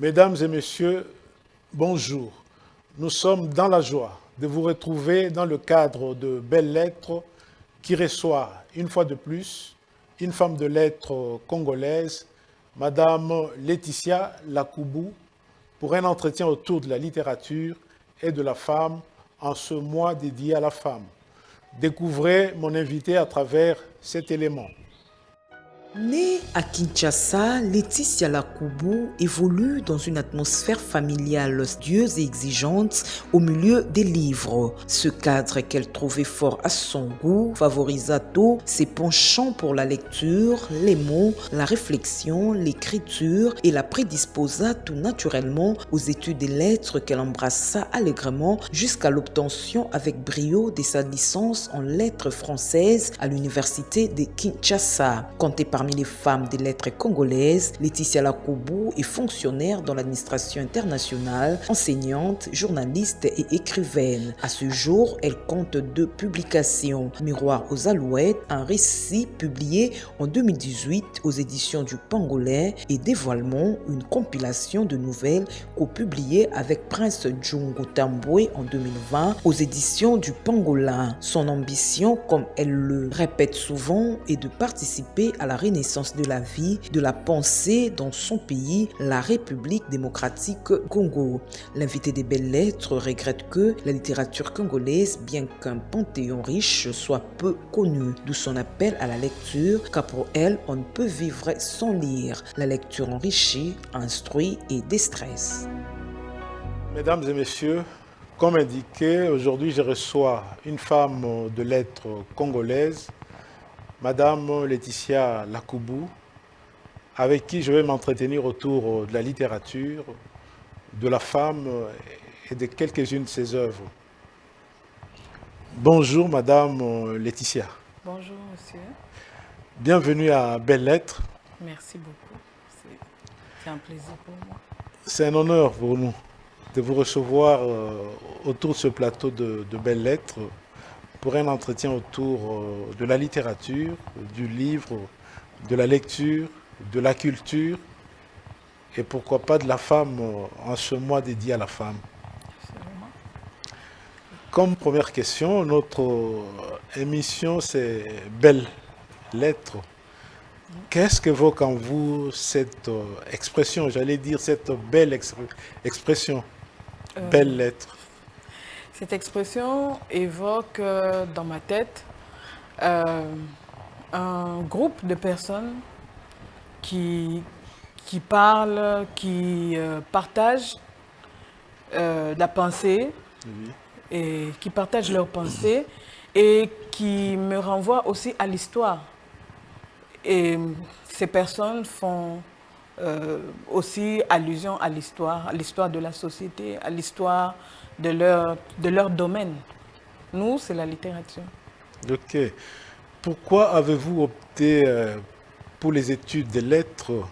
Mesdames et messieurs, bonjour. Nous sommes dans la joie de vous retrouver dans le cadre de Belles Lettres qui reçoit une fois de plus une femme de lettres congolaise, Madame Laetitia Lakoubou, pour un entretien autour de la littérature et de la femme en ce mois dédié à la femme. Découvrez mon invité à travers cet élément. Née à Kinshasa, Laetitia Lakoubou évolue dans une atmosphère familiale studieuse et exigeante au milieu des livres. Ce cadre qu'elle trouvait fort à son goût favorisa tôt ses penchants pour la lecture, les mots, la réflexion, l'écriture et la prédisposa tout naturellement aux études des lettres qu'elle embrassa allègrement jusqu'à l'obtention avec brio de sa licence en lettres françaises à l'université de Kinshasa. Comptée parmi les femmes des lettres congolaises, Laetitia Lakoubou est fonctionnaire dans l'administration internationale, enseignante, journaliste et écrivaine. À ce jour, elle compte 2 publications. Miroir aux Alouettes, un récit publié en 2018 aux éditions du Pangolin, et Dévoilement, une compilation de nouvelles co-publiée avec Prince Djungu Tambwe en 2020 aux éditions du Pangolin. Son ambition, comme elle le répète souvent, est de participer à la renaissance de la vie, de la pensée dans son pays, la République démocratique Congo. L'invité des Belles Lettres regrette que la littérature congolaise, bien qu'un panthéon riche, soit peu connue, d'où son appel à la lecture, car pour elle, on ne peut vivre sans lire. La lecture enrichit, instruit et déstresse. Mesdames et messieurs, comme indiqué, aujourd'hui je reçois une femme de lettres congolaise, Madame Laetitia Lakoubou, avec qui je vais m'entretenir autour de la littérature, de la femme et de quelques-unes de ses œuvres. Bonjour Madame Laetitia. Bonjour monsieur. Bienvenue à Belles Lettres. Merci beaucoup. C'est un plaisir pour moi. C'est un honneur pour nous de vous recevoir autour de ce plateau de Belles Lettres pour un entretien autour de la littérature, du livre, de la lecture, de la culture et pourquoi pas de la femme en ce mois dédié à la femme. Absolument. Comme première question, notre émission c'est Belles Lettres. Qu'est-ce qu'évoque en vous cette expression, j'allais dire cette belle expression, Belles Lettres? Cette expression évoque dans ma tête un groupe de personnes qui parlent, qui partagent la pensée, Oui. et qui partagent leur pensée et qui me renvoient aussi à l'histoire. Et ces personnes font aussi allusion à l'histoire de la société, à l'histoire de leur domaine. Nous, c'est la littérature. Ok. Pourquoi avez-vous opté pour les études des lettres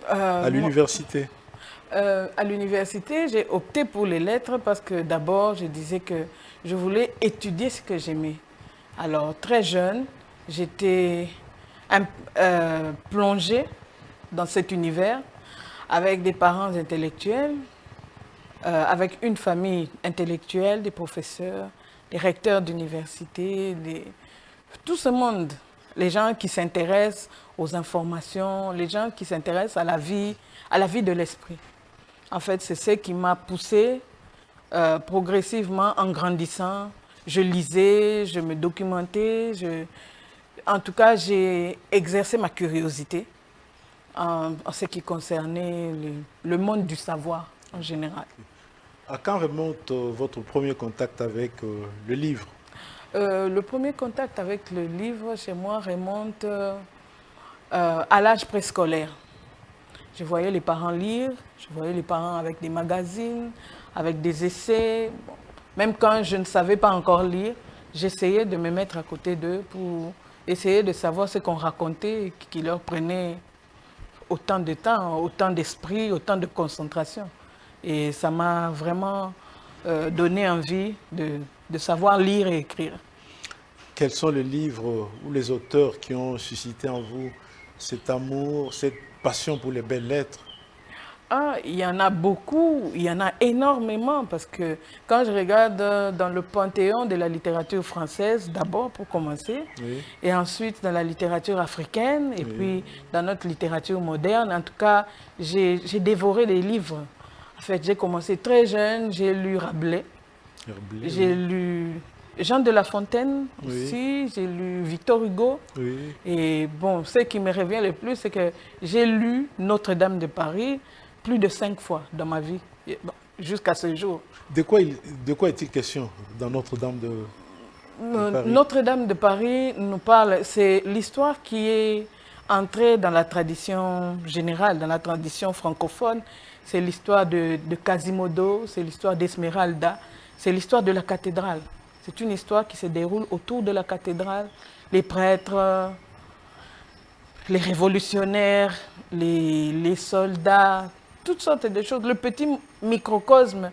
à l'université? À l'université, j'ai opté pour les lettres parce que d'abord, je disais que je voulais étudier ce que j'aimais. Alors, très jeune, j'étais plongée dans cet univers avec des parents intellectuels, avec une famille intellectuelle, des professeurs, des recteurs d'université, tout ce monde, les gens qui s'intéressent aux informations, les gens qui s'intéressent à la vie de l'esprit. En fait, c'est ce qui m'a poussée progressivement en grandissant. Je lisais, je me documentais, en tout cas, j'ai exercé ma curiosité en ce qui concernait le monde du savoir en général. À quand remonte votre premier contact avec le livre? Le premier contact avec le livre chez moi remonte à l'âge préscolaire. Je voyais les parents lire, je voyais les parents avec des magazines, avec des essais. Bon, même quand je ne savais pas encore lire, j'essayais de me mettre à côté d'eux pour essayer de savoir ce qu'on racontait, qui leur prenait autant de temps, autant d'esprit, autant de concentration. Et ça m'a vraiment donné envie de savoir lire et écrire. Quels sont les livres ou les auteurs qui ont suscité en vous cet amour, cette passion pour les belles lettres? Ah, il y en a beaucoup, il y en a énormément, parce que quand je regarde dans le panthéon de la littérature française, d'abord pour commencer, Oui. et ensuite dans la littérature africaine, et Oui. puis dans notre littérature moderne, en tout cas, j'ai dévoré les livres. En fait, j'ai commencé très jeune, j'ai lu Rabelais, Herblay, j'ai oui. lu Jean de La Fontaine Oui. aussi, j'ai lu Victor Hugo. Oui. Et bon, ce qui me revient le plus, c'est que j'ai lu Notre-Dame de Paris plus de 5 fois dans ma vie, et bon, jusqu'à ce jour. De quoi est-il question dans Notre-Dame de Paris? Notre-Dame de Paris nous parle, c'est l'histoire qui est entrée dans la tradition générale, dans la tradition francophone. C'est l'histoire de Quasimodo, c'est l'histoire d'Esmeralda, c'est l'histoire de la cathédrale. C'est une histoire qui se déroule autour de la cathédrale. Les prêtres, les révolutionnaires, les soldats, toutes sortes de choses. Le petit microcosme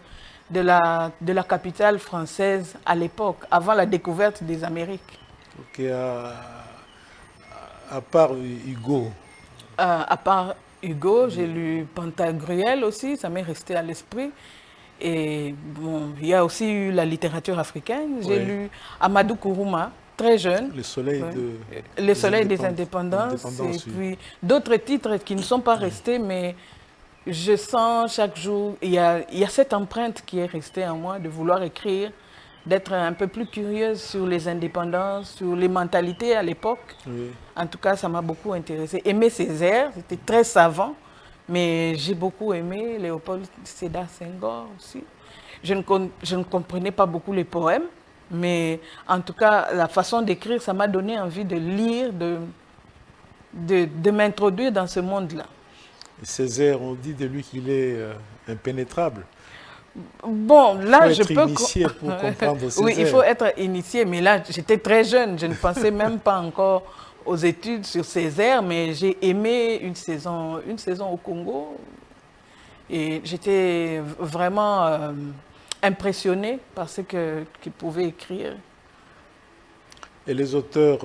de la capitale française à l'époque, avant la découverte des Amériques. Ok, à part Hugo, À part Hugo, j'ai lu Pantagruel aussi, ça m'est resté à l'esprit. Et bon, il y a aussi eu la littérature africaine. J'ai Ouais. lu Amadou Kourouma, très jeune. le soleil Ouais. Le soleil des indépendances. Et oui. puis d'autres titres qui ne sont pas restés, mais je sens chaque jour, il y a cette empreinte qui est restée en moi de vouloir écrire, d'être un peu plus curieuse sur les indépendances, sur les mentalités à l'époque. Oui. En tout cas, ça m'a beaucoup intéressé. Aimé Césaire, c'était très savant, mais j'ai beaucoup aimé Léopold Sédar Senghor aussi. Je ne comprenais pas beaucoup les poèmes, mais en tout cas, la façon d'écrire, ça m'a donné envie de lire, de m'introduire dans ce monde-là. Césaire, on dit de lui qu'il est impénétrable. Bon, Il faut là, je être peux... initié pour comprendre Césaire. Oui, il faut être initié, mais là, j'étais très jeune, je ne pensais même pas encore aux études sur Césaire, mais j'ai aimé une saison au Congo, et j'étais vraiment impressionnée par ce qu'il pouvait écrire. Et les auteurs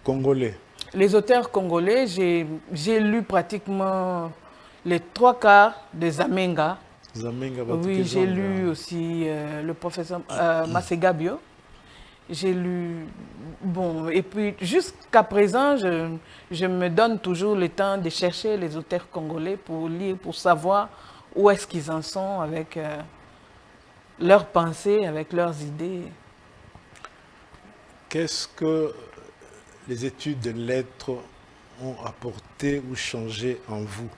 congolais? Les auteurs congolais, j'ai lu pratiquement les 3 quarts de Zamenga. Zamenga, Oui, j'ai lu aussi le professeur Masega Bio. J'ai lu, bon, et puis jusqu'à présent, je me donne toujours le temps de chercher les auteurs congolais pour lire, pour savoir où est-ce qu'ils en sont avec leurs pensées, avec leurs idées. Qu'est-ce que les études de lettres ont apporté ou changé en vous?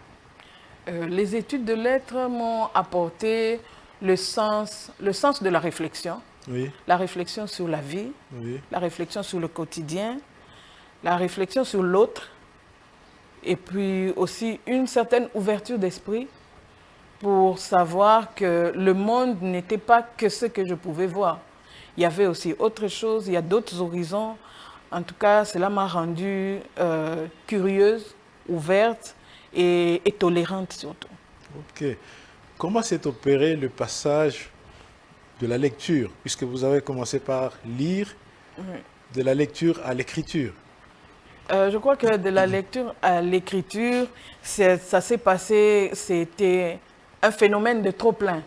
Les études de lettres m'ont apporté le sens de la réflexion. Oui, La réflexion sur la vie, oui. la réflexion sur le quotidien, la réflexion sur l'autre, et puis aussi une certaine ouverture d'esprit pour savoir que le monde n'était pas que ce que je pouvais voir. Il y avait aussi autre chose, il y a d'autres horizons. En tout cas, cela m'a rendue curieuse, ouverte et tolérante surtout. Ok. Comment s'est opéré le passage de la lecture, puisque vous avez commencé par lire, de la lecture à l'écriture? Je crois que de la lecture à l'écriture, ça s'est passé, c'était un phénomène de trop-plein.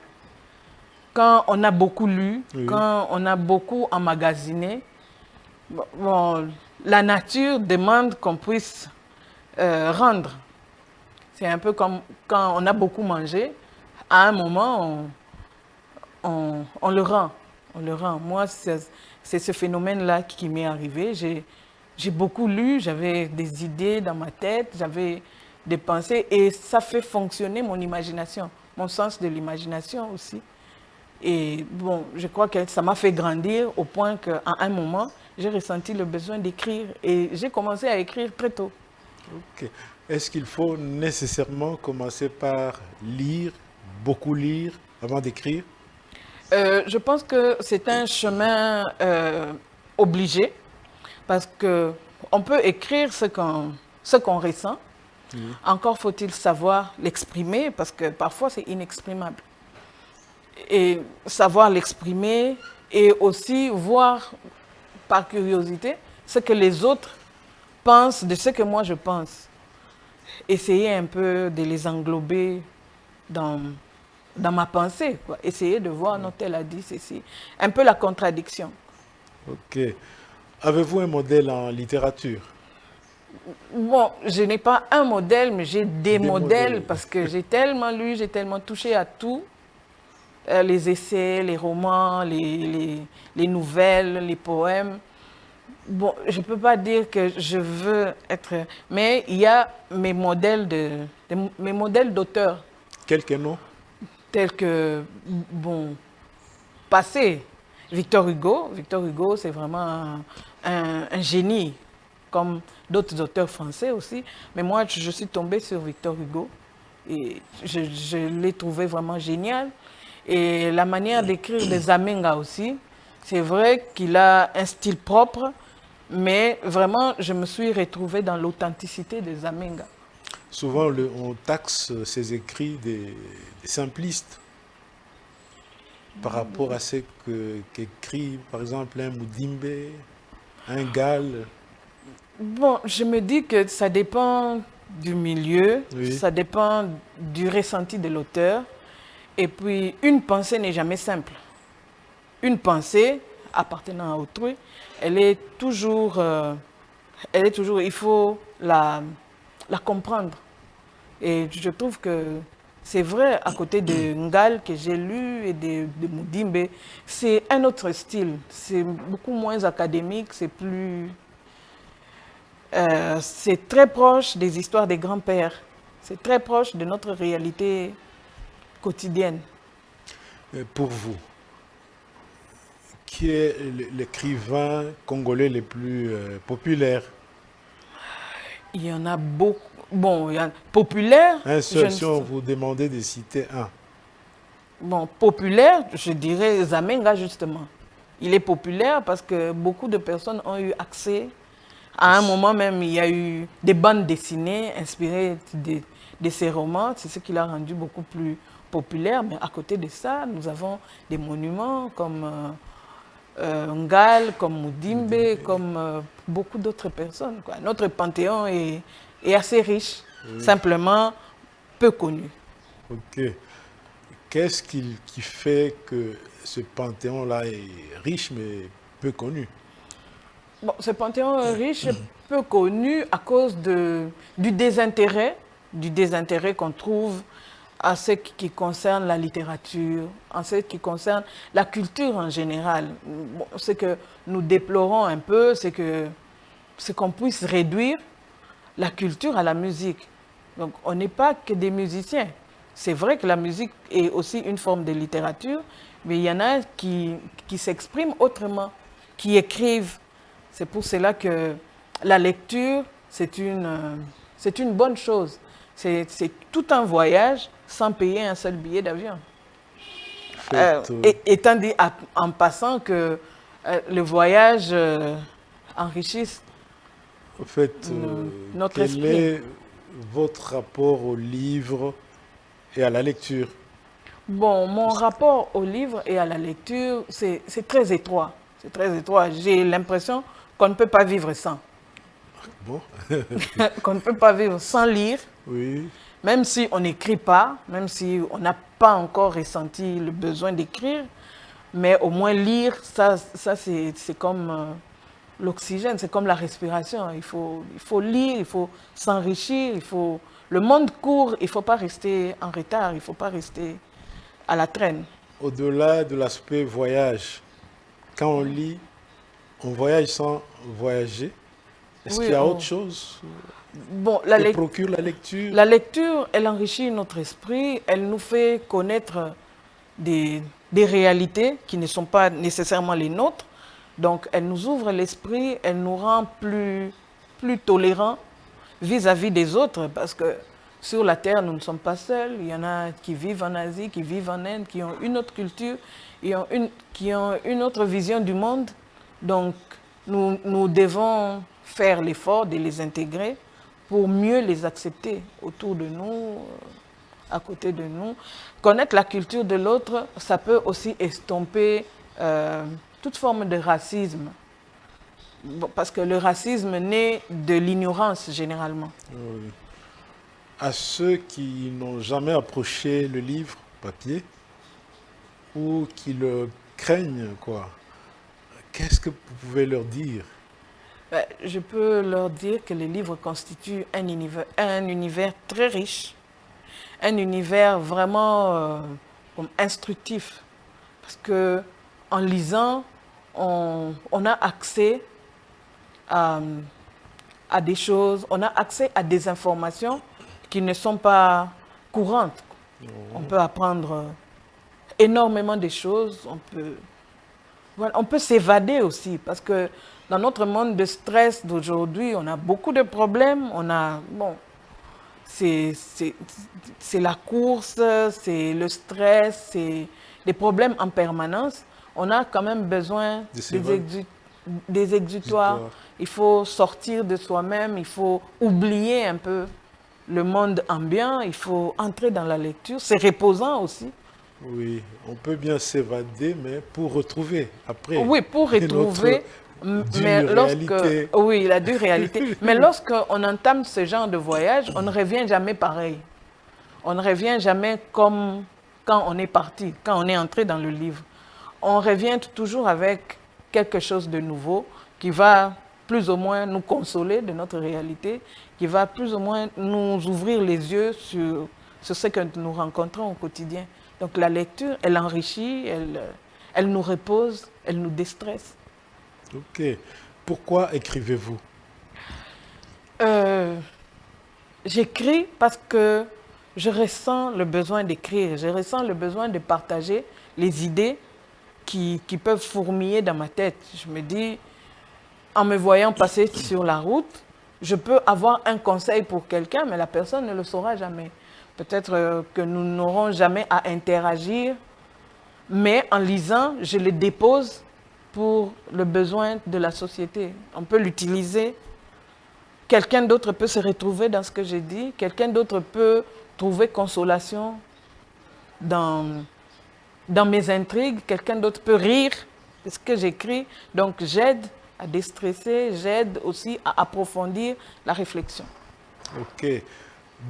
Quand on a beaucoup lu, Oui. quand on a beaucoup emmagasiné, bon, la nature demande qu'on puisse rendre. C'est un peu comme quand on a beaucoup mangé, à un moment, on le rend. On le rend. Moi, c'est ce phénomène-là qui m'est arrivé. J'ai beaucoup lu, j'avais des idées dans ma tête, j'avais des pensées et ça fait fonctionner mon imagination, mon sens de l'imagination aussi. Et bon, je crois que ça m'a fait grandir au point qu'à un moment, j'ai ressenti le besoin d'écrire et j'ai commencé à écrire très tôt. Ok. Est-ce qu'il faut nécessairement commencer par lire, beaucoup lire, avant d'écrire? Je pense que c'est un chemin obligé parce qu'on peut écrire ce qu'on ressent. Encore faut-il savoir l'exprimer parce que parfois c'est inexprimable. Et savoir l'exprimer et aussi voir par curiosité ce que les autres pensent de ce que moi je pense. Essayer un peu de les englober dans ma pensée, quoi. Essayer de voir, non, tel a dit ceci. Un peu la contradiction. Ok. Avez-vous un modèle en littérature? Bon, je n'ai pas un modèle, mais j'ai des modèles modèles. parce que j'ai tellement lu, j'ai tellement touché à tout. Les essais, les romans, les nouvelles, les poèmes. Bon, je ne peux pas dire que je veux être... Mais il y a mes modèles mes modèles d'auteurs, Quelques noms? tels que, bon, passé. Victor Hugo. Victor Hugo, c'est vraiment un génie, comme d'autres auteurs français aussi. Mais moi, je suis tombée sur Victor Hugo et je l'ai trouvé vraiment génial. Et la manière d'écrire des Amenga aussi, c'est vrai qu'il a un style propre, mais vraiment, je me suis retrouvée dans l'authenticité des Amenga. Souvent, on taxe ces écrits des simplistes par rapport à ce qu'écrit, par exemple, un Moudimbe, un Gall. Bon, je me dis que ça dépend du milieu, Oui. ça dépend du ressenti de l'auteur. Et puis, une pensée n'est jamais simple. Une pensée appartenant à autrui, il faut la comprendre. Et je trouve que c'est vrai, à côté de Ngal que j'ai lu et de Moudimbe, c'est un autre style. C'est beaucoup moins académique, c'est très proche des histoires des grands-pères. C'est très proche de notre réalité quotidienne. Pour vous, qui est l'écrivain congolais le plus populaire? Il y en a beaucoup. Bon, il y a populaire. Un seul, si on vous demandait de citer un. Bon, populaire, je dirais Zamenga justement. Il est populaire parce que beaucoup de personnes ont eu accès. À un moment même, il y a eu des bandes dessinées inspirées de ses romans. C'est ce qui l'a rendu beaucoup plus populaire. Mais à côté de ça, nous avons des monuments comme Ngal, comme Moudimbe, comme beaucoup d'autres personnes, quoi. Notre panthéon est assez riche, simplement peu connu. Ok. Qu'est-ce qui fait que ce panthéon-là est riche mais peu connu? Bon, ce panthéon est riche, peu connu à cause du désintérêt qu'on trouve en ce qui concerne la littérature, en ce qui concerne la culture en général. Bon, ce que nous déplorons un peu, c'est qu'on puisse réduire la culture à la musique. Donc, on n'est pas que des musiciens. C'est vrai que la musique est aussi une forme de littérature, mais il y en a qui s'expriment autrement, qui écrivent. C'est pour cela que la lecture, c'est une bonne chose. C'est tout un voyage sans payer un seul billet d'avion. Étant dit en passant que le voyage enrichisse En fait, notre quel esprit. est votre rapport au livre et à la lecture? Bon, mon rapport au livre et à la lecture, c'est très étroit. C'est très étroit. J'ai l'impression qu'on ne peut pas vivre sans. Bon. Qu'on ne peut pas vivre sans lire. Oui. Même si on n'écrit pas, même si on n'a pas encore ressenti le besoin d'écrire, mais au moins lire, ça c'est comme l'oxygène, c'est comme la respiration. Il faut lire, il faut s'enrichir, le monde court, il ne faut pas rester en retard, il ne faut pas rester à la traîne. Au-delà de l'aspect voyage, quand on lit, on voyage sans voyager. Est-ce qu'il y a autre chose bon, que procure la lecture? La lecture, elle enrichit notre esprit, elle nous fait connaître des réalités qui ne sont pas nécessairement les nôtres. Donc, elle nous ouvre l'esprit, elle nous rend plus tolérants vis-à-vis des autres, parce que sur la Terre, nous ne sommes pas seuls. Il y en a qui vivent en Asie, qui vivent en Inde, qui ont une autre culture, qui ont une autre vision du monde. Donc, nous devons faire l'effort de les intégrer pour mieux les accepter autour de nous, à côté de nous. Connaître la culture de l'autre, ça peut aussi estomper toute forme de racisme. Parce que le racisme naît de l'ignorance, généralement. Oui. À ceux qui n'ont jamais approché le livre papier ou qui le craignent, quoi, qu'est-ce que vous pouvez leur dire? Ben, je peux leur dire que les livres constituent un univers très riche, un univers vraiment comme instructif. Parce que en lisant, on a accès à, à des choses, on a accès à des informations qui ne sont pas courantes. On peut apprendre énormément de choses, voilà, on peut s'évader aussi, parce que dans notre monde de stress d'aujourd'hui, on a beaucoup de problèmes, bon, c'est la course, c'est le stress, c'est des problèmes en permanence. On a quand même besoin des exutoires. Il faut sortir de soi-même, il faut oublier un peu le monde ambiant, il faut entrer dans la lecture. C'est reposant aussi. Oui, on peut bien s'évader, mais pour retrouver après. Oui, pour retrouver, mais réalité. oui, la dure réalité. Mais lorsqu'on entame ce genre de voyage, on ne revient jamais pareil. On ne revient jamais comme quand on est parti, quand on est entré dans le livre. On revient toujours avec quelque chose de nouveau qui va plus ou moins nous consoler de notre réalité, qui va plus ou moins nous ouvrir les yeux sur ce que nous rencontrons au quotidien. Donc la lecture, elle enrichit, elle nous repose, elle nous déstresse. Ok. Pourquoi écrivez-vous? J'écris parce que je ressens le besoin d'écrire, je ressens le besoin de partager les idées qui peuvent fourmiller dans ma tête. Je me dis, en me voyant passer sur la route, je peux avoir un conseil pour quelqu'un, mais la personne ne le saura jamais. Peut-être que nous n'aurons jamais à interagir, mais en lisant, je le dépose pour le besoin de la société. On peut l'utiliser. Quelqu'un d'autre peut se retrouver dans ce que j'ai dit. Quelqu'un d'autre peut trouver consolation dans mes intrigues. Quelqu'un d'autre peut rire de ce que j'écris. Donc j'aide à déstresser, j'aide aussi à approfondir la réflexion. Ok.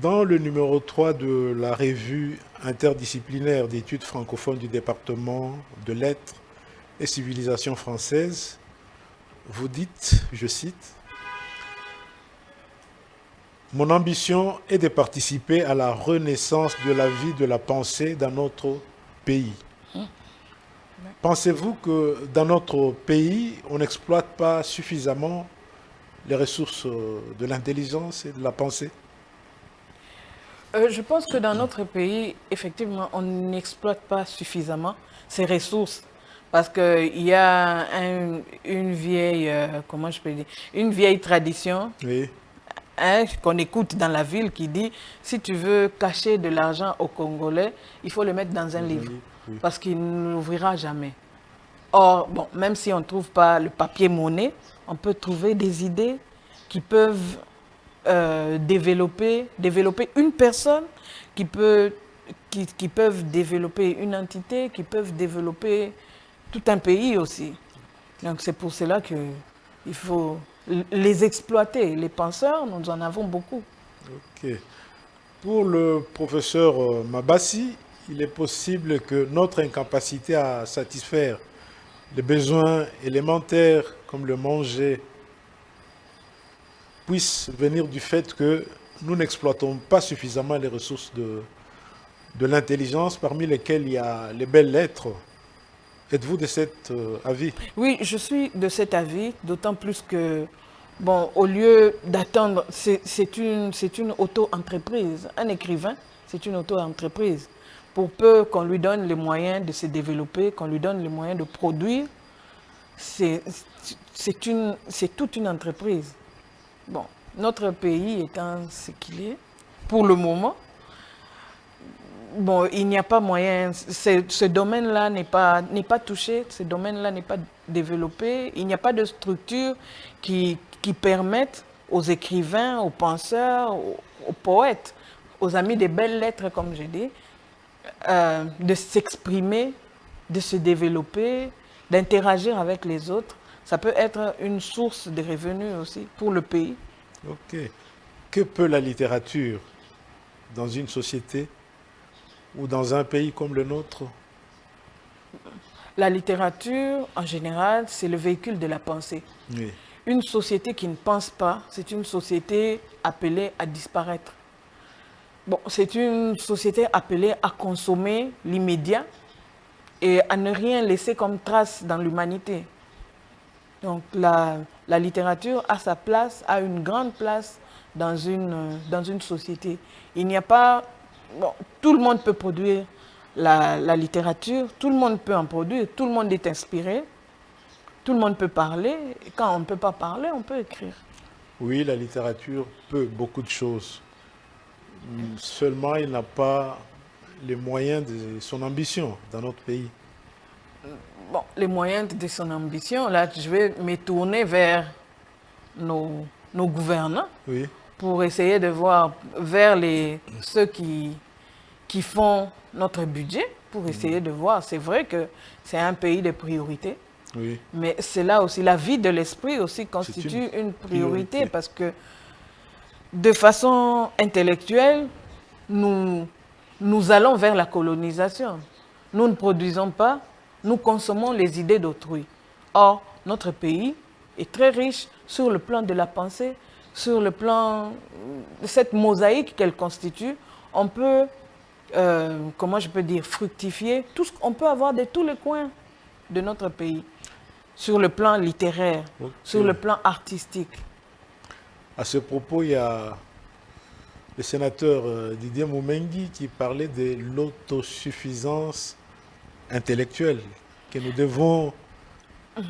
Dans le numéro 3 de la revue interdisciplinaire d'études francophones du département de lettres et civilisation française, vous dites, je cite, « Mon ambition est de participer à la renaissance de la vie de la pensée dans notre pays. » Pensez-vous que dans notre pays, on n'exploite pas suffisamment les ressources de l'intelligence et de la pensée? Je pense que dans notre pays, effectivement, on n'exploite pas suffisamment ces ressources. Parce qu'il y a une vieille, comment je peux dire, une vieille tradition Oui. qu'on écoute dans la ville qui dit, si tu veux cacher de l'argent aux Congolais, il faut le mettre dans un livre. Oui. Parce qu'il ne l'ouvrira jamais. Or, bon, même si on ne trouve pas le papier-monnaie, on peut trouver des idées qui peuvent développer une personne, qui peuvent développer une entité, qui peuvent développer tout un pays aussi. Donc c'est pour cela qu'il faut les exploiter. Les penseurs, nous en avons beaucoup. Ok. Pour le professeur Mabassi, il est possible que notre incapacité à satisfaire les besoins élémentaires comme le manger puisse venir du fait que nous n'exploitons pas suffisamment les ressources de l'intelligence, parmi lesquelles il y a les belles lettres. Êtes-vous de cet avis? Oui, je suis de cet avis, d'autant plus que, bon, au lieu d'attendre, c'est une auto-entreprise. Un écrivain, c'est une auto-entreprise. Pour peu qu'on lui donne les moyens de se développer, qu'on lui donne les moyens de produire, c'est toute une entreprise. Bon, notre pays étant ce qu'il est, pour le moment, bon, il n'y a pas moyen, ce domaine-là n'est pas touché, ce domaine-là n'est pas développé, il n'y a pas de structure qui permette aux écrivains, aux penseurs, aux poètes, aux amis des belles lettres, comme je dis, de s'exprimer, de se développer, d'interagir avec les autres. Ça peut être une source de revenus aussi pour le pays. Ok. Que peut la littérature dans une société ou dans un pays comme le nôtre? La littérature, en général, c'est le véhicule de la pensée. Oui, Une société qui ne pense pas, c'est une société appelée à disparaître. Bon, c'est une société appelée à consommer l'immédiat et à ne rien laisser comme trace dans l'humanité. Donc la littérature a sa place, a une grande place dans une société. Il n'y a pas... Bon, tout le monde peut produire la littérature, tout le monde peut en produire, tout le monde est inspiré, tout le monde peut parler. Et quand on ne peut pas parler, on peut écrire. oui, la littérature peut beaucoup de choses. Seulement, il n'a pas les moyens de son ambition dans notre pays. Bon, les moyens de son ambition, là, je vais me tourner vers nos gouvernants Oui, pour essayer de voir vers ceux qui font notre budget, pour essayer de voir. C'est vrai que c'est un pays de priorité, oui, mais c'est là aussi, la vie de l'esprit aussi constitue une priorité parce que de façon intellectuelle, nous allons vers la colonisation. Nous ne produisons pas, nous consommons les idées d'autrui. Or, notre pays est très riche sur le plan de la pensée, sur le plan de cette mosaïque qu'elle constitue. On peut, comment je peux dire, fructifier. On peut avoir de tous les coins de notre pays, sur le plan littéraire, Ok. sur le plan artistique. À ce propos, il y a le sénateur Didier Moumengi qui parlait de l'autosuffisance intellectuelle que nous devons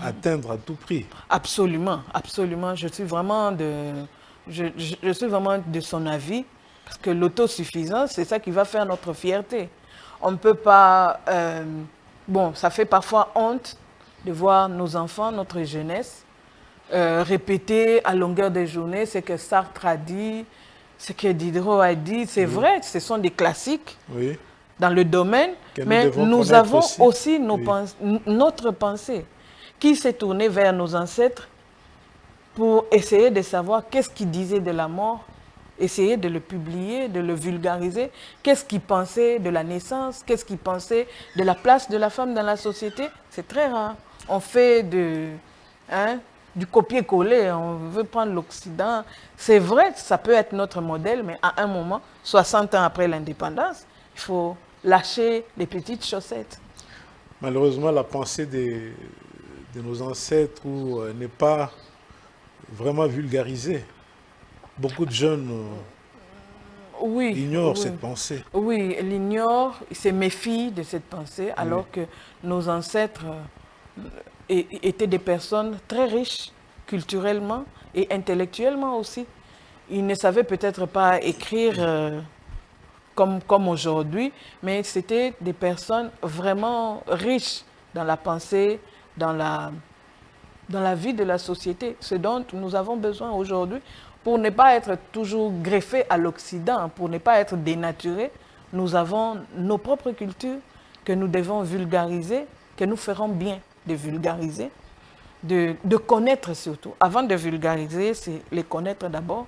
atteindre à tout prix. Absolument, absolument. Je suis vraiment je suis vraiment de son avis parce que l'autosuffisance, c'est ça qui va faire notre fierté. On ne peut pas... bon, ça fait parfois honte de voir nos enfants, notre jeunesse, répéter à longueur de journée ce que Sartre a dit, ce que Diderot a dit. C'est vrai, ce sont des classiques Oui, dans le domaine, Que nous mais devons nous connaître avons aussi. aussi Oui. notre pensée qui s'est tournée vers nos ancêtres pour essayer de savoir qu'est-ce qu'ils disaient de la mort, essayer de le publier, de le vulgariser, qu'est-ce qu'ils pensaient de la naissance, qu'est-ce qu'ils pensaient de la place de la femme dans la société. C'est très rare. On fait du copier-coller, on veut prendre l'Occident. C'est vrai que ça peut être notre modèle, mais à un moment, 60 ans après l'indépendance, il faut lâcher les petites chaussettes. malheureusement, la pensée de nos ancêtres n'est pas vraiment vulgarisée. Beaucoup de jeunes Oui, ignorent oui. cette pensée. Oui, elle ignore, il se méfie de cette pensée, alors que nos ancêtres étaient des personnes très riches culturellement et intellectuellement aussi. Ils ne savaient peut-être pas écrire comme aujourd'hui, mais c'était des personnes vraiment riches dans la pensée, dans la vie de la société. Ce dont nous avons besoin aujourd'hui pour ne pas être toujours greffés à l'Occident, pour ne pas être dénaturés. Nous avons nos propres cultures que nous devons vulgariser, que nous ferons bien de vulgariser, de connaître surtout. Avant de vulgariser, c'est les connaître d'abord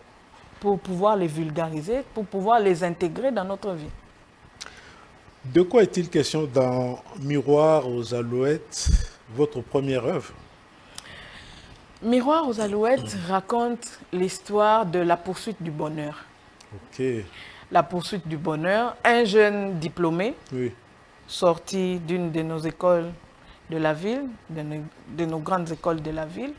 pour pouvoir les vulgariser, pour pouvoir les intégrer dans notre vie. De quoi est-il question dans Miroir aux Alouettes, votre première œuvre? Miroir aux Alouettes raconte l'histoire de la poursuite du bonheur. Ok, La poursuite du bonheur, un jeune diplômé oui, sorti d'une de nos écoles de la ville, de nos grandes écoles de la ville,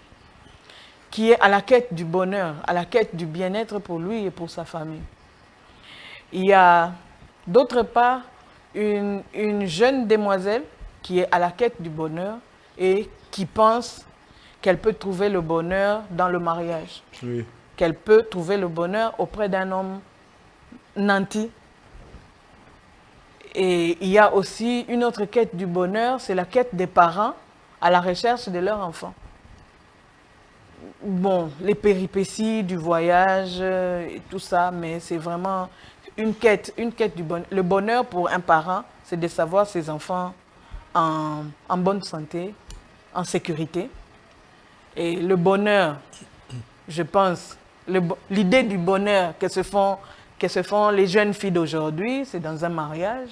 qui est à la quête du bonheur, à la quête du bien-être pour lui et pour sa famille. Il y a d'autre part une jeune demoiselle qui est à la quête du bonheur et qui pense qu'elle peut trouver le bonheur dans le mariage, oui, qu'elle peut trouver le bonheur auprès d'un homme nanti. Et il y a aussi une autre quête du bonheur, c'est la quête des parents à la recherche de leur enfant. Bon, les péripéties du voyage et tout ça, mais c'est vraiment une quête du bonheur. Le bonheur pour un parent, c'est de savoir ses enfants en bonne santé, en sécurité. Et le bonheur, je pense, l'idée du bonheur que se font les jeunes filles d'aujourd'hui, c'est dans un mariage.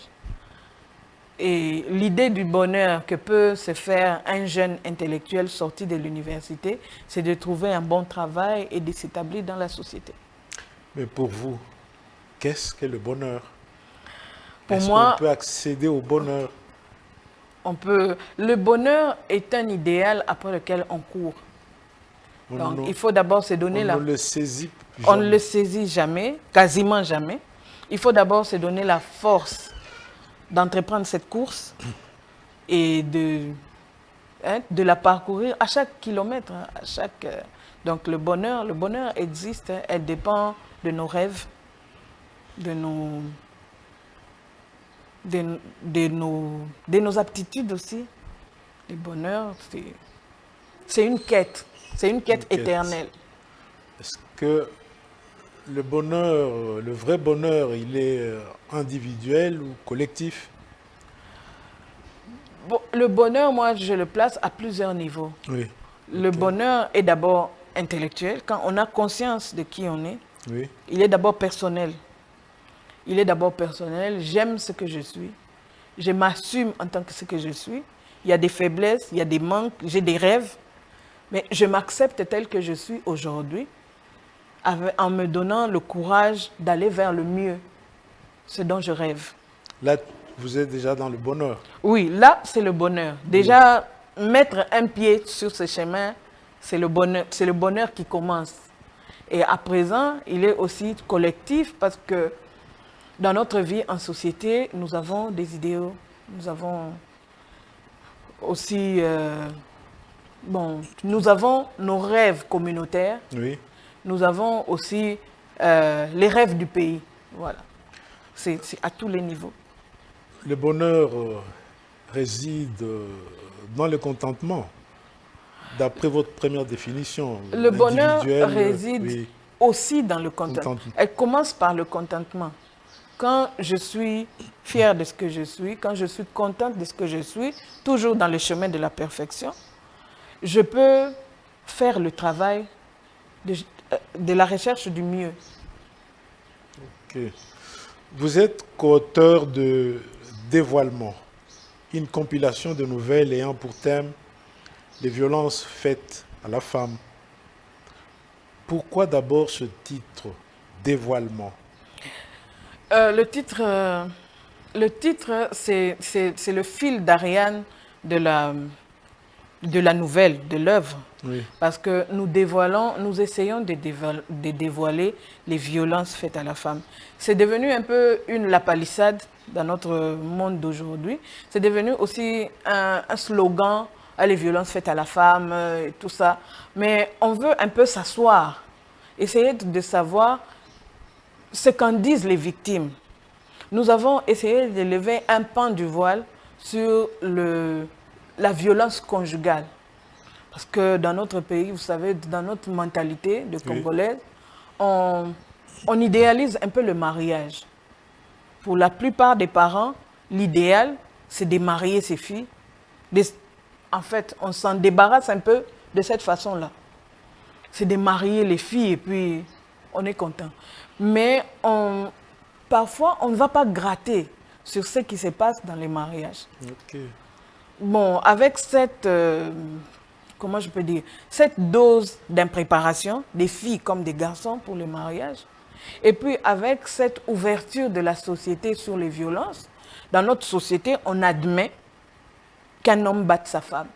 Et l'idée du bonheur que peut se faire un jeune intellectuel sorti de l'université, c'est de trouver un bon travail et de s'établir dans la société. Mais pour vous, qu'est-ce que le bonheur? Pour Est-ce moi, qu'on peut accéder au bonheur? le bonheur est un idéal après lequel on court. Donc, il faut d'abord se donner on ne le saisit On jamais. ne le saisit jamais, quasiment jamais. Il faut d'abord se donner la force d'entreprendre cette course et de la parcourir à chaque kilomètre, hein, à chaque. Donc le bonheur existe, hein, elle dépend de nos rêves, de nos aptitudes aussi. Le bonheur, c'est une quête éternelle. Est-ce que le bonheur, le vrai bonheur, il est individuel ou collectif? Bon, le bonheur, moi, je le place à plusieurs niveaux. Oui. Le bonheur est d'abord intellectuel. Quand on a conscience de qui on est, Oui. il est d'abord personnel. Il est d'abord personnel. J'aime ce que je suis. Je m'assume en tant que ce que je suis. Il y a des faiblesses, il y a des manques, j'ai des rêves. Mais je m'accepte tel que je suis aujourd'hui en me donnant le courage d'aller vers le mieux, ce dont je rêve. Là, vous êtes déjà dans le bonheur. Oui, là, c'est le bonheur. Déjà, mettre un pied sur ce chemin, c'est le bonheur qui commence. Et à présent, il est aussi collectif parce que dans notre vie en société, nous avons des idéaux, nous avons aussi, nous avons nos rêves communautaires, Oui. nous avons aussi les rêves du pays. Voilà, c'est à tous les niveaux. Le bonheur réside dans le contentement, d'après votre première définition. Le bonheur individuel, réside oui. aussi dans le contentement. Elle commence par le contentement. Quand je suis fière de ce que je suis, quand je suis contente de ce que je suis, toujours dans le chemin de la perfection, je peux faire le travail de la recherche du mieux. Ok. Vous êtes co-auteur de Dévoilement, une compilation de nouvelles ayant pour thème les violences faites à la femme. Pourquoi d'abord ce titre, Dévoilement? Le titre, c'est le fil d'Ariane de la nouvelle, de l'œuvre. Oui. Parce que nous essayons de dévoiler les violences faites à la femme. C'est devenu un peu la palissade dans notre monde d'aujourd'hui. C'est devenu aussi un slogan, les violences faites à la femme, et tout ça. Mais on veut un peu s'asseoir, essayer de savoir ce qu'en disent les victimes. Nous avons essayé de lever un pan du voile sur la violence conjugale. Parce que dans notre pays, vous savez, dans notre mentalité de Congolais, on idéalise un peu le mariage. Pour la plupart des parents, l'idéal, c'est de marier ses filles. En fait, on s'en débarrasse un peu de cette façon-là. C'est de marier les filles et puis on est content. Mais parfois, on ne va pas gratter sur ce qui se passe dans les mariages. Okay. Bon, avec cette... comment je peux dire, cette dose d'impréparation, des filles comme des garçons pour le mariage, et puis avec cette ouverture de la société sur les violences, dans notre société, on admet qu'un homme batte sa femme.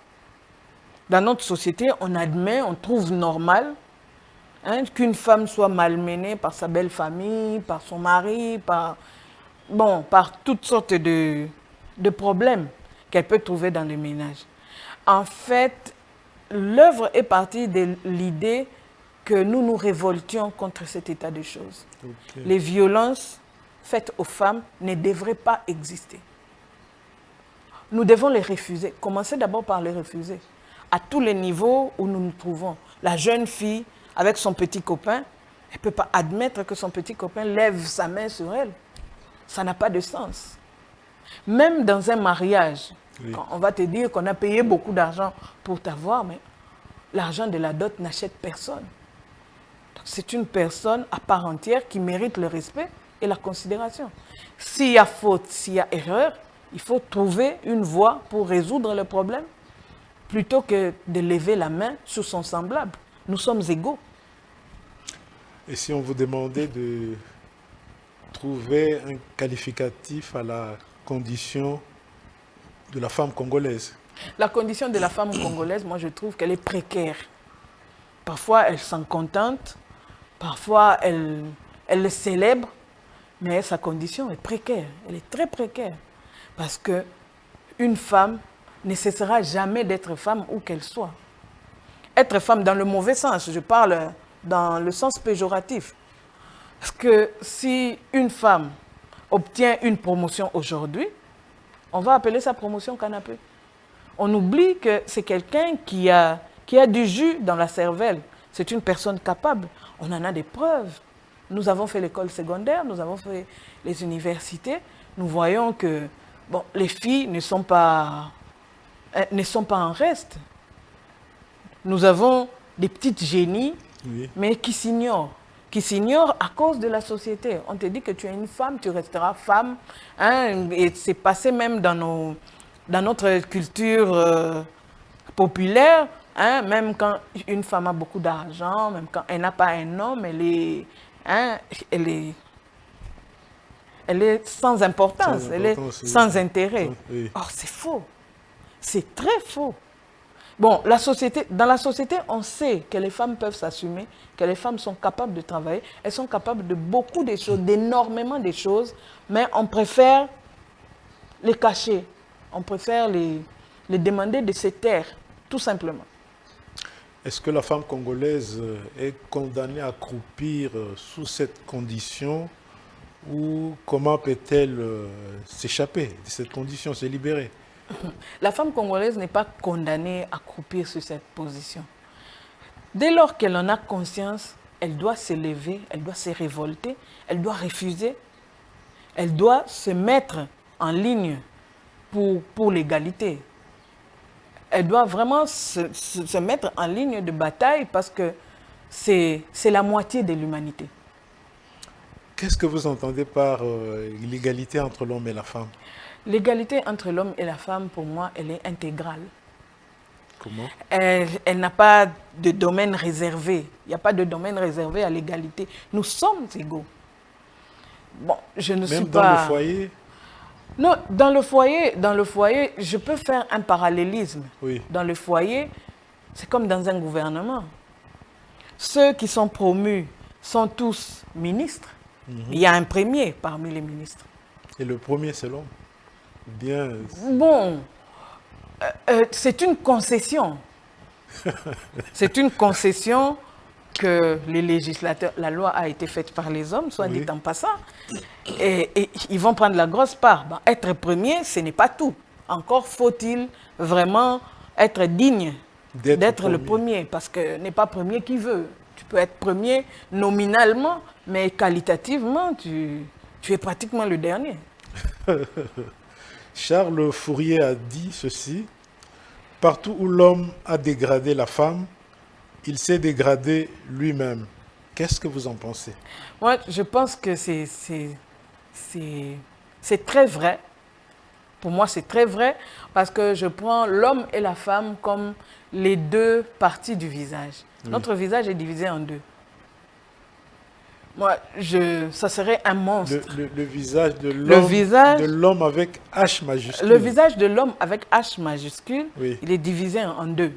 Dans notre société, on admet, on trouve normal qu'une femme soit malmenée par sa belle famille, par son mari, par toutes sortes de problèmes qu'elle peut trouver dans le ménage. En fait, l'œuvre est partie de l'idée que nous nous révoltions contre cet état de choses. Okay. Les violences faites aux femmes ne devraient pas exister. Nous devons les refuser. Commencez d'abord par les refuser. À tous les niveaux où nous nous trouvons. La jeune fille, avec son petit copain, elle ne peut pas admettre que son petit copain lève sa main sur elle. Ça n'a pas de sens. Même dans un mariage, quand on va te dire qu'on a payé beaucoup d'argent pour t'avoir, mais l'argent de la dot n'achète personne. C'est une personne à part entière qui mérite le respect et la considération. S'il y a faute, s'il y a erreur, il faut trouver une voie pour résoudre le problème plutôt que de lever la main sur son semblable. Nous sommes égaux. Et si on vous demandait de trouver un qualificatif à la condition de la femme congolaise? La condition de la femme congolaise, moi je trouve qu'elle est précaire. Parfois elle s'en contente, parfois elle le célèbre, mais sa condition est précaire, elle est très précaire. Parce qu'une femme ne cessera jamais d'être femme où qu'elle soit. Être femme dans le mauvais sens, je parle dans le sens péjoratif. Parce que si une femme obtient une promotion aujourd'hui, on va appeler sa promotion canapé. On oublie que c'est quelqu'un qui a du jus dans la cervelle. C'est une personne capable. On en a des preuves. Nous avons fait l'école secondaire, nous avons fait les universités. Nous voyons que bon, les filles ne sont pas en reste. Nous avons des petites génies, oui, mais qui s'ignorent à cause de la société. On te dit que tu es une femme, tu resteras femme. Hein, et c'est passé même dans notre culture populaire, hein, même quand une femme a beaucoup d'argent, même quand elle n'a pas un homme, elle est sans importance, elle est sans intérêt. Oui. Or, c'est faux. C'est très faux. Bon, dans la société, on sait que les femmes peuvent s'assumer, que les femmes sont capables de travailler, elles sont capables de beaucoup de choses, d'énormément de choses, mais on préfère les cacher, on préfère les demander de se taire, tout simplement. Est-ce que la femme congolaise est condamnée à croupir sous cette condition ou comment peut-elle s'échapper de cette condition, se libérer? La femme congolaise n'est pas condamnée à croupir sur cette position. Dès lors qu'elle en a conscience, elle doit se lever, elle doit se révolter, elle doit refuser, elle doit se mettre en ligne pour l'égalité. Elle doit vraiment se mettre en ligne de bataille parce que c'est la moitié de l'humanité. Qu'est-ce que vous entendez par l'égalité entre l'homme et la femme? L'égalité entre l'homme et la femme, pour moi, elle est intégrale. Comment? Elle n'a pas de domaine réservé. Il n'y a pas de domaine réservé à l'égalité. Nous sommes égaux. Bon, je ne suis pas... Même dans le foyer? Non, dans le foyer, je peux faire un parallélisme. Oui. Dans le foyer, c'est comme dans un gouvernement. Ceux qui sont promus sont tous ministres. Il y a un premier parmi les ministres. Et le premier, c'est l'homme? Bien. Bon, c'est une concession. C'est une concession que les législateurs, la loi a été faite par les hommes, soit dit en passant, et ils vont prendre la grosse part. Bon, être premier, ce n'est pas tout. Encore faut-il vraiment être digne d'être le premier, parce que n'est pas premier qui veut. Tu peux être premier nominalement, mais qualitativement, tu es pratiquement le dernier. Charles Fourier a dit ceci: partout où l'homme a dégradé la femme, il s'est dégradé lui-même. Qu'est-ce que vous en pensez? Moi, je pense que c'est très vrai. Pour moi, c'est très vrai parce que je prends l'homme et la femme comme les deux parties du visage. Oui. Notre visage est divisé en deux. Moi, ça serait un monstre. Le visage de l'homme avec H majuscule. Le visage de l'homme avec H majuscule, oui, il est divisé en deux.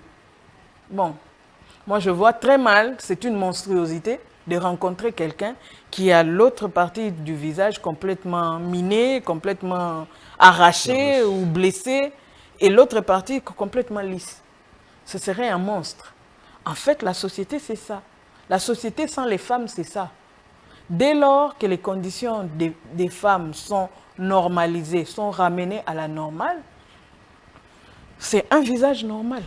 Bon, moi je vois très mal, c'est une monstruosité de rencontrer quelqu'un qui a l'autre partie du visage complètement minée, complètement arrachée ou blessée, et l'autre partie complètement lisse. Ce serait un monstre. En fait, la société, c'est ça. La société sans les femmes, c'est ça. Dès lors que les conditions des femmes sont normalisées, sont ramenées à la normale, c'est un visage normal.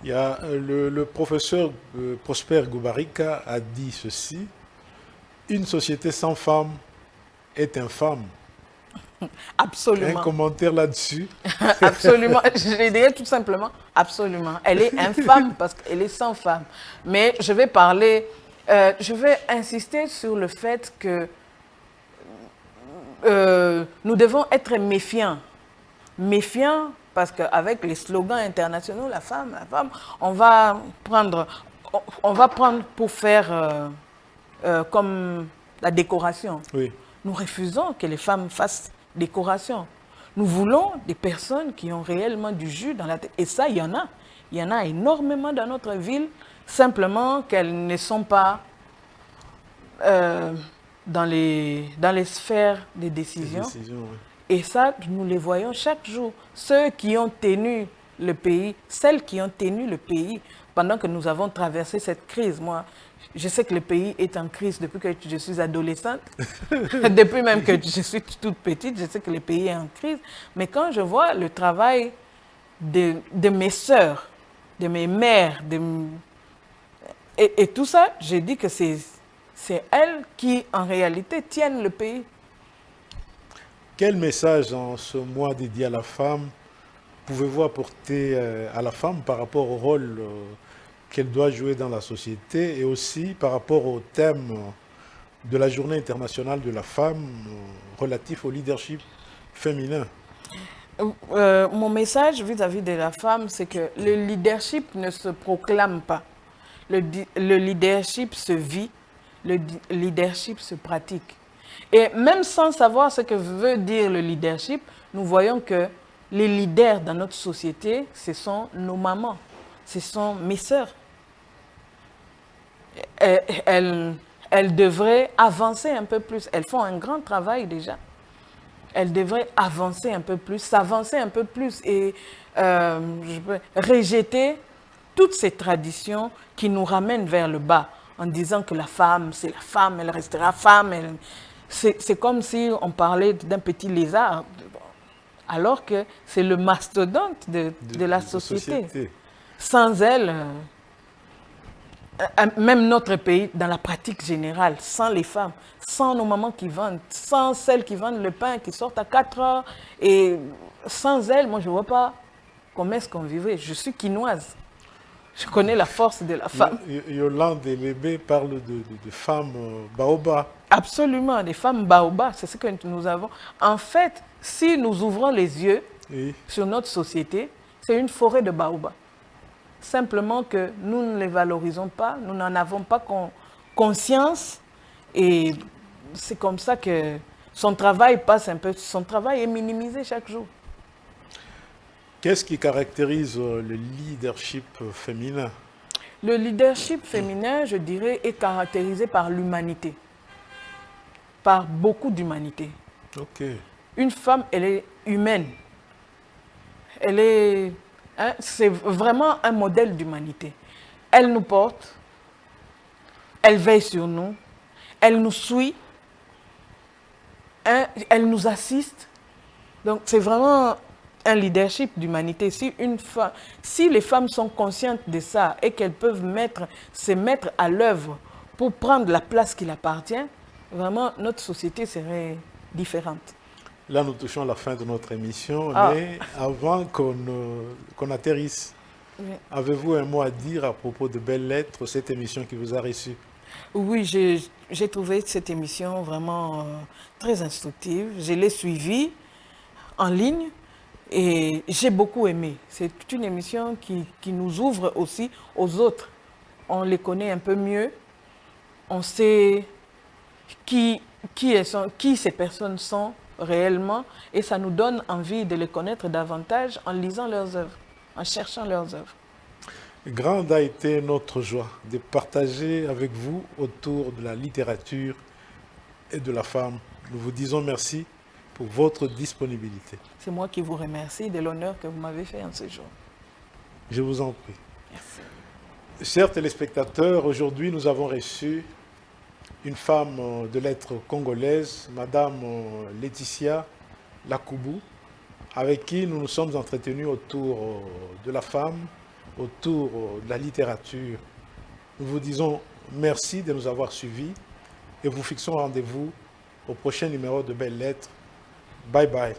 Il y a le professeur Prosper Goubarika a dit ceci: une société sans femmes est infâme. Absolument. Un commentaire là-dessus? Absolument. Je dirais tout simplement absolument. Elle est infâme parce qu'elle est sans femme. Mais je vais insister sur le fait que nous devons être méfiants. Méfiants parce qu'avec les slogans internationaux, la femme, on va prendre pour faire comme la décoration. Oui. Nous refusons que les femmes fassent décoration. Nous voulons des personnes qui ont réellement du jus dans la tête. Et ça, il y en a. Il y en a énormément dans notre ville, simplement qu'elles ne sont pas dans les sphères des décisions. Oui. Et ça, nous les voyons chaque jour. Ceux qui ont tenu le pays, celles qui ont tenu le pays pendant que nous avons traversé cette crise. Moi, je sais que le pays est en crise depuis que je suis adolescente. Depuis même que je suis toute petite, je sais que le pays est en crise. Mais quand je vois le travail de mes sœurs, de mes mères, et tout ça, je dis que c'est elles qui, en réalité, tiennent le pays. Quel message en ce mois dédié à la femme pouvez-vous apporter à la femme par rapport au rôle qu'elle doit jouer dans la société et aussi par rapport au thème de la Journée internationale de la femme relatif au leadership féminin? Mon message vis-à-vis de la femme, c'est que le leadership ne se proclame pas. Le leadership se vit, le leadership se pratique. Et même sans savoir ce que veut dire le leadership, nous voyons que les leaders dans notre société, ce sont nos mamans, ce sont mes sœurs. Elles devraient avancer un peu plus. Elles font un grand travail déjà. Elles devraient avancer un peu plus, s'avancer un peu plus et rejeter toutes ces traditions qui nous ramènent vers le bas en disant que la femme, c'est la femme, elle restera femme. C'est comme si on parlait d'un petit lézard, alors que c'est le mastodonte de la société. Sans elle, même notre pays, dans la pratique générale, sans les femmes, sans nos mamans qui vendent, sans celles qui vendent le pain, qui sortent à 4 heures, et sans elles, moi je ne vois pas comment est-ce qu'on vivrait. Je suis quinoise. Je connais la force de la femme. Yolande Elébé parle de femmes baobab. Absolument, des femmes baobab, c'est ce que nous avons. En fait, si nous ouvrons les yeux sur notre société, c'est une forêt de baobab. Simplement que nous ne les valorisons pas, nous n'en avons pas conscience et c'est comme ça que son travail passe un peu, son travail est minimisé chaque jour. Qu'est-ce qui caractérise le leadership féminin? Le leadership féminin, je dirais, est caractérisé par l'humanité, par beaucoup d'humanité. Ok. Une femme, elle est humaine. Elle est... Hein, c'est vraiment un modèle d'humanité. Elle nous porte, elle veille sur nous, elle nous suit, hein, elle nous assiste. Donc c'est vraiment un leadership d'humanité. Si les femmes sont conscientes de ça et qu'elles peuvent se mettre à l'œuvre pour prendre la place qui appartient, vraiment notre société serait différente. Là, nous touchons à la fin de notre émission, mais avant qu'on atterrisse, avez-vous un mot à dire à propos de Belles Lettres, cette émission qui vous a reçu? Oui, j'ai trouvé cette émission vraiment très instructive. Je l'ai suivie en ligne et j'ai beaucoup aimé. C'est une émission qui nous ouvre aussi aux autres. On les connaît un peu mieux, on sait qui ces personnes sont réellement et ça nous donne envie de les connaître davantage en lisant leurs œuvres, en cherchant leurs œuvres. Grande a été notre joie de partager avec vous autour de la littérature et de la femme. Nous vous disons merci pour votre disponibilité. C'est moi qui vous remercie de l'honneur que vous m'avez fait en ce jour. Je vous en prie. Merci. Chers téléspectateurs, aujourd'hui nous avons reçu une femme de lettres congolaise, Madame Laetitia Lakoubou, avec qui nous nous sommes entretenus autour de la femme, autour de la littérature. Nous vous disons merci de nous avoir suivis et vous fixons rendez-vous au prochain numéro de Belles Lettres. Bye bye.